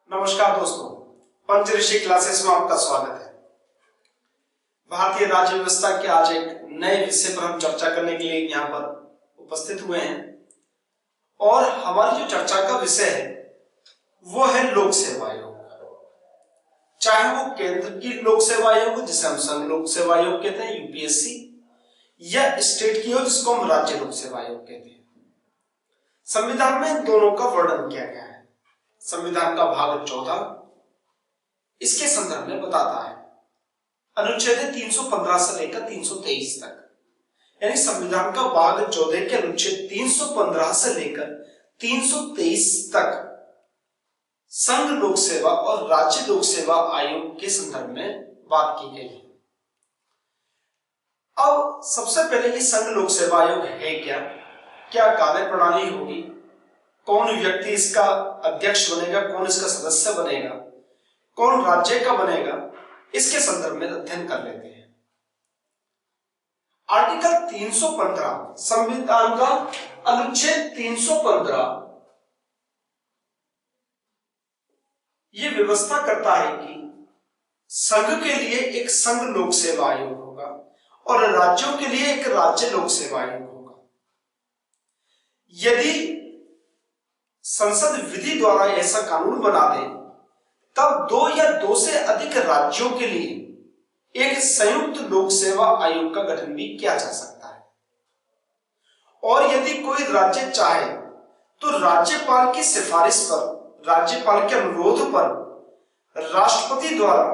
नमस्कार दोस्तों, पंचऋषि क्लासेस में आपका स्वागत है। भारतीय राज्य व्यवस्था के आज एक नए विषय पर हम चर्चा करने के लिए यहाँ पर उपस्थित हुए हैं और हमारी जो चर्चा का विषय है वो है लोक सेवा आयोग। चाहे वो केंद्र की लोक सेवा आयोग हो जिसे हम संघ लोक सेवा आयोग कहते हैं यूपीएससी, या स्टेट की हो जिसको हम राज्य लोक सेवा आयोग कहते हैं। संविधान में इन दोनों का वर्णन किया गया है। संविधान का भाग 14 इसके संदर्भ में बताता है, अनुच्छेद 315 से लेकर 323 तक, यानी संविधान का भाग 14 के अनुच्छेद 315 से लेकर 323 तक संघ लोक सेवा और राज्य लोक सेवा आयोग के संदर्भ में बात की गई है। अब सबसे पहले ये संघ लोक सेवा आयोग है क्या कार्य प्रणाली होगी, कौन व्यक्ति इसका अध्यक्ष बनेगा, कौन इसका सदस्य बनेगा, कौन राज्य का बनेगा, इसके संदर्भ में अध्ययन कर लेते हैं। आर्टिकल 315 संविधान का अनुच्छेद 315 ये व्यवस्था करता है कि संघ के लिए एक संघ लोक सेवा आयोग होगा और राज्यों के लिए एक राज्य लोक सेवा आयोग होगा। यदि संसद विधि द्वारा ऐसा कानून बना दे तब 2 या 2 से अधिक राज्यों के लिए एक संयुक्त लोक सेवा आयोग का गठन भी किया जा सकता है। और यदि कोई राज्य चाहे तो राज्यपाल की सिफारिश पर, राज्यपाल के अनुरोध पर राष्ट्रपति द्वारा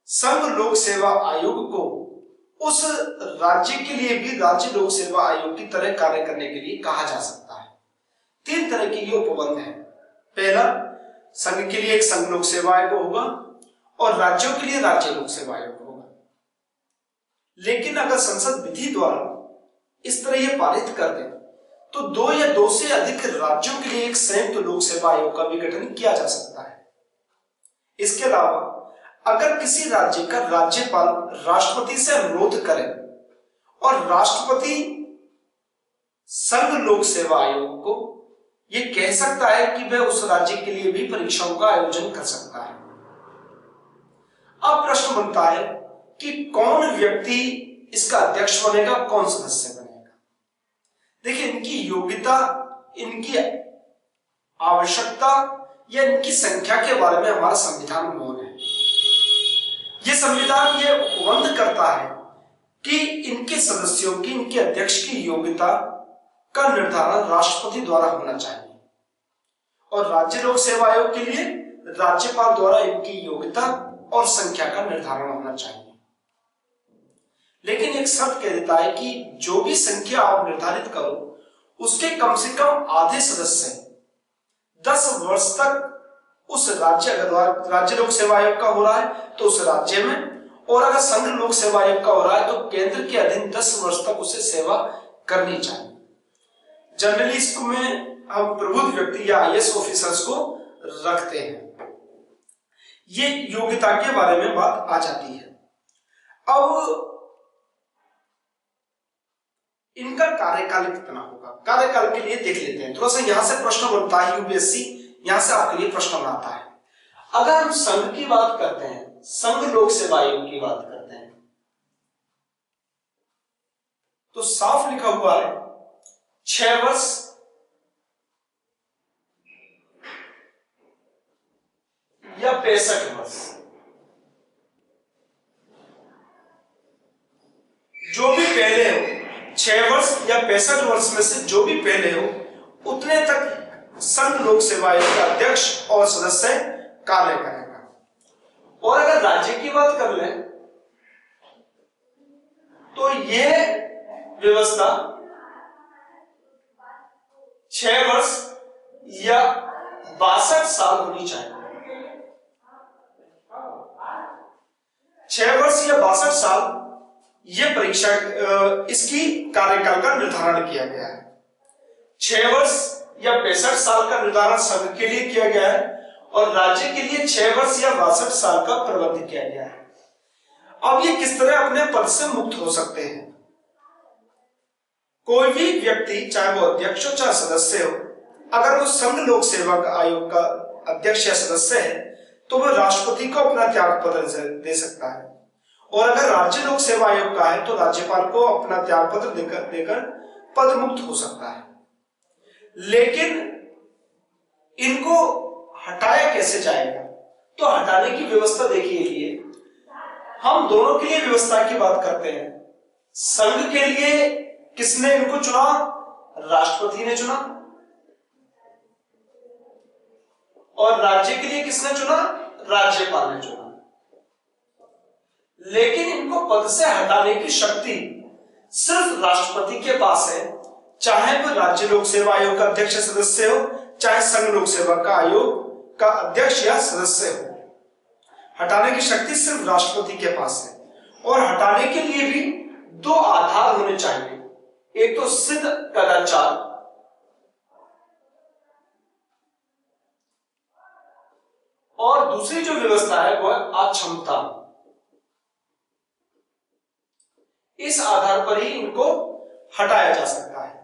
संघ लोक सेवा आयोग को उस राज्य के लिए भी राज्य लोक सेवा आयोग की तरह कार्य करने के लिए कहा जा सकता है। 3 तरह के ये उपबंध है। पहला, संघ के लिए एक संघ लोक सेवा आयोग होगा और राज्यों के लिए राज्य लोक सेवा आयोग होगा। लेकिन अगर संसद विधि द्वारा इस तरह ये पारित कर दे तो 2 या 2 से अधिक राज्यों के लिए एक संयुक्त लोक सेवा आयोग का भी गठन किया जा सकता है। इसके अलावा अगर किसी राज्य का राज्यपाल राष्ट्रपति से अनुरोध करे और राष्ट्रपति संघ लोक सेवा आयोग को ये कह सकता है कि वह उस राज्य के लिए भी परीक्षाओं का आयोजन कर सकता है। अब प्रश्न बनता है कि कौन व्यक्ति इसका अध्यक्ष बनेगा, कौन सदस्य बनेगा। देखिए, इनकी योग्यता, इनकी आवश्यकता या इनकी संख्या के बारे में हमारा संविधान मौन है। यह संविधान ये उपबंध करता है कि इनके सदस्यों की, इनके अध्यक्ष की योग्यता का निर्धारण राष्ट्रपति द्वारा होना चाहिए और राज्य लोक सेवा आयोग के लिए राज्यपाल द्वारा इनकी योग्यता और संख्या का निर्धारण होना चाहिए। लेकिन एक शर्त कह देता है कि जो भी संख्या आप निर्धारित करो उसके कम से कम आधे सदस्य 10 वर्ष तक उस राज्य, अगर राज्य लोक सेवा आयोग का हो रहा है तो उस राज्य में, और अगर संघ लोक सेवा आयोग का हो रहा है तो केंद्र के अधीन 10 वर्ष तक उसे सेवा करनी चाहिए। जनरली इसमें हम प्रबुद्ध व्यक्ति या आईएएस ऑफिसर्स को रखते हैं। ये योग्यता के बारे में बात आ जाती है। अब इनका कार्यकाल कितना होगा, कार्यकाल के लिए देख लेते हैं। थोड़ा सा यहां से प्रश्न बनता है, यूपीएससी यहां से आपके लिए प्रश्न बनाता है। अगर हम संघ की बात करते हैं, संघ लोक सेवा आयोग की बात करते हैं, तो साफ लिखा हुआ है 6 वर्ष या 65 वर्ष। जो भी पहले हो, 6 वर्ष या 65 वर्ष में से जो भी पहले हो उतने तक संघ लोक सेवा आयोग का अध्यक्ष और सदस्य कार्य करेगा। और अगर राज्य की बात कर लें तो यह व्यवस्था 6 वर्ष या 62 साल होनी चाहिए। 6 वर्ष या 62 साल यह परीक्षा, इसकी कार्यकाल का निर्धारण किया गया है। 6 वर्ष या 65 साल का निर्धारण संघ के लिए किया गया है और राज्य के लिए 6 वर्ष या 62 साल का प्रबंध किया गया है। अब ये किस तरह अपने पद से मुक्त हो सकते हैं? कोई भी व्यक्ति, चाहे वो अध्यक्ष हो चाहे सदस्य हो, अगर वो संघ लोक सेवा आयोग का अध्यक्ष या सदस्य है तो वह राष्ट्रपति को अपना त्याग पत्र दे सकता है, और अगर राज्य लोक सेवा आयोग का है तो राज्यपाल को अपना त्याग पत्र देकर पद मुक्त हो सकता है। लेकिन इनको हटाया कैसे जाएगा? तो हटाने की व्यवस्था देखिए, हम दोनों के लिए व्यवस्था की बात करते हैं। संघ के लिए किसने इनको चुना? राष्ट्रपति ने चुना। और राज्य के लिए किसने चुना? राज्यपाल ने चुना। लेकिन इनको पद से हटाने की शक्ति सिर्फ राष्ट्रपति के पास है, चाहे वह राज्य लोक सेवा आयोग का अध्यक्ष सदस्य हो, चाहे संघ लोक सेवा का आयोग का अध्यक्ष या सदस्य हो। हटाने की शक्ति सिर्फ राष्ट्रपति के पास है। और हटाने के लिए भी दो आधार होने चाहिए, एक तो सिद्ध कदाचार, और दूसरी जो व्यवस्था है वह अक्षमता। इस आधार पर ही इनको हटाया जा सकता है।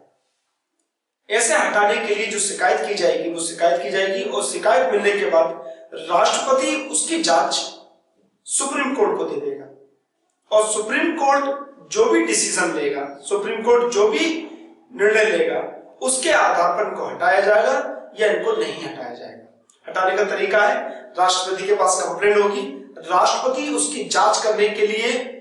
ऐसे हटाने के लिए जो शिकायत की जाएगी वो शिकायत की जाएगी, और शिकायत मिलने के बाद राष्ट्रपति उसकी जांच सुप्रीम कोर्ट को दे देगा, और सुप्रीम कोर्ट जो भी डिसीजन लेगा, सुप्रीम कोर्ट जो भी निर्णय लेगा, उसके आधार पर इनको हटाया जाएगा या इनको नहीं हटाया जाएगा। हटाने का तरीका है, राष्ट्रपति के पास कंप्लेंट होगी, राष्ट्रपति उसकी जांच करने के लिए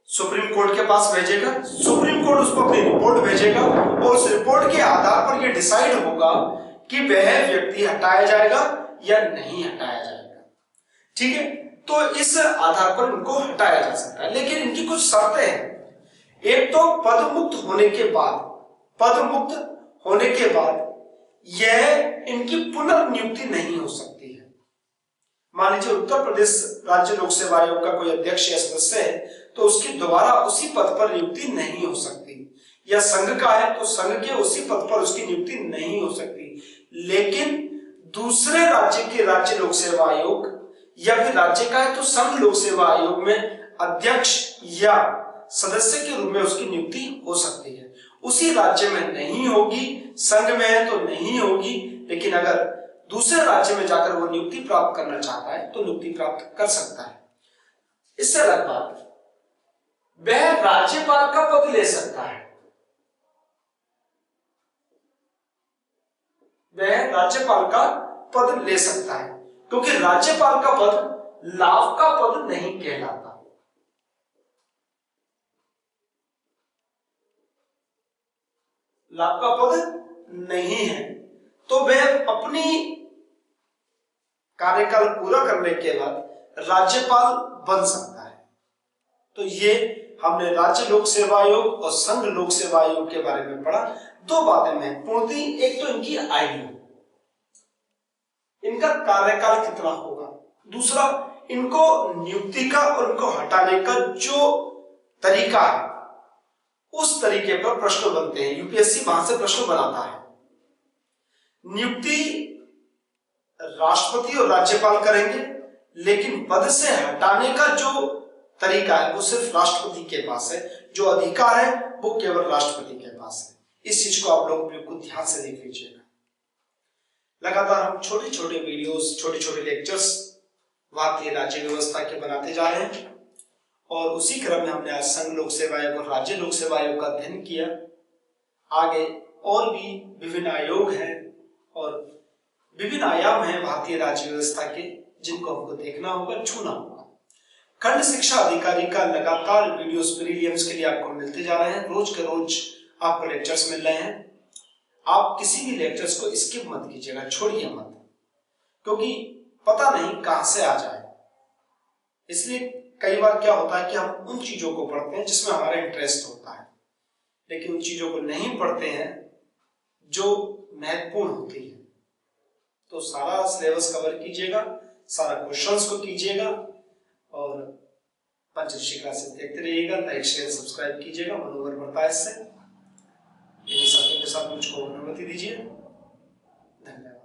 सुप्रीम कोर्ट के पास भेजेगा, सुप्रीम कोर्ट उसको अपनी रिपोर्ट भेजेगा, और उस रिपोर्ट के आधार पर यह डिसाइड होगा कि वह व्यक्ति हटाया जाएगा या नहीं हटाया जाएगा। ठीक है, तो इस आधार पर इनको हटाया जा सकता है। लेकिन इनकी कुछ शर्तें हैं। एक तो पद मुक्त होने के बाद यह इनकी पुनर्नियुक्ति नहीं हो सकती है। मान लीजिए उत्तर प्रदेश राज्य लोक सेवा आयोग का कोई अध्यक्ष या सदस्य है तो उसकी दोबारा उसी पद पर नियुक्ति नहीं हो सकती, या संघ का है तो संघ के उसी पद पर उसकी नियुक्ति नहीं हो सकती। लेकिन दूसरे राज्य के राज्य लोक सेवा आयोग, या फिर राज्य का है तो संघ लोक सेवा आयोग में अध्यक्ष या सदस्य के रूप में उसकी नियुक्ति हो सकती है। उसी राज्य में नहीं होगी, संघ में है तो नहीं होगी, लेकिन अगर दूसरे राज्य में जाकर वो नियुक्ति प्राप्त करना चाहता है तो नियुक्ति प्राप्त कर सकता है। इससे अलग बात, वह राज्यपाल का पद ले सकता है। वह राज्यपाल का पद ले सकता है, क्योंकि राज्यपाल का पद लाभ का पद नहीं कहलाता। लाभ का पद नहीं है, तो वह अपनी कार्यकाल पूरा करने के बाद राज्यपाल बन सकता है। तो ये हमने राज्य लोक सेवा आयोग और संघ लोक सेवा आयोग के बारे में पढ़ा। दो बातें महत्वपूर्ण थी, एक तो इनकी आयु, इनका कार्यकाल कितना होगा, दूसरा इनको नियुक्ति का और इनको हटाने का जो तरीका है उस तरीके पर प्रश्न बनते हैं। यूपीएससी वहां से प्रश्न बनाता है। नियुक्ति राष्ट्रपति और राज्यपाल करेंगे, लेकिन पद से हटाने का जो तरीका है वो सिर्फ राष्ट्रपति के पास है, जो अधिकार है वो केवल राष्ट्रपति के पास है। इस चीज को आप लोग बिल्कुल ध्यान से देख लीजिएगा। लगातार हम छोटे छोटे वीडियोस, छोटे छोटे लेक्चर्स भारतीय राज्य व्यवस्था के बनाते जा रहे हैं, और उसी क्रम में हमने आज संघ लोक सेवा आयोग और राज्य लोक सेवा आयोग का अध्ययन किया। आगे और भी विभिन्न आयोग हैं और विभिन्न आयाम हैं भारतीय राज्य व्यवस्था के, जिनको हमको देखना होगा, छूना होगा। खंड शिक्षा अधिकारी का लगातार वीडियोस प्रीलिम्स के लिए आपको मिलते जा रहे हैं। रोज के रोज आपको लेक्चर्स मिल रहे हैं। आप किसी भी लेक्चर्स को स्किप मत कीजिएगा, छोड़िए मत, क्योंकि पता नहीं कहां से आ जाए। इसलिए कई बार क्या होता है कि हम उन चीजों को पढ़ते हैं जिसमें हमारा इंटरेस्ट होता है, लेकिन उन चीजों को नहीं पढ़ते हैं जो महत्वपूर्ण होती है। तो सारा सिलेबस कवर कीजिएगा, सारा क्वेश्चंस को कीजिएगा, और पंचदशी क्लासेस देखते रहिएगा। लाइक शेयर सब्सक्राइब कीजिएगा, मनोबल बढ़ता है इससे। इन साथियों के साथ मुझको अनुमति दीजिए। धन्यवाद।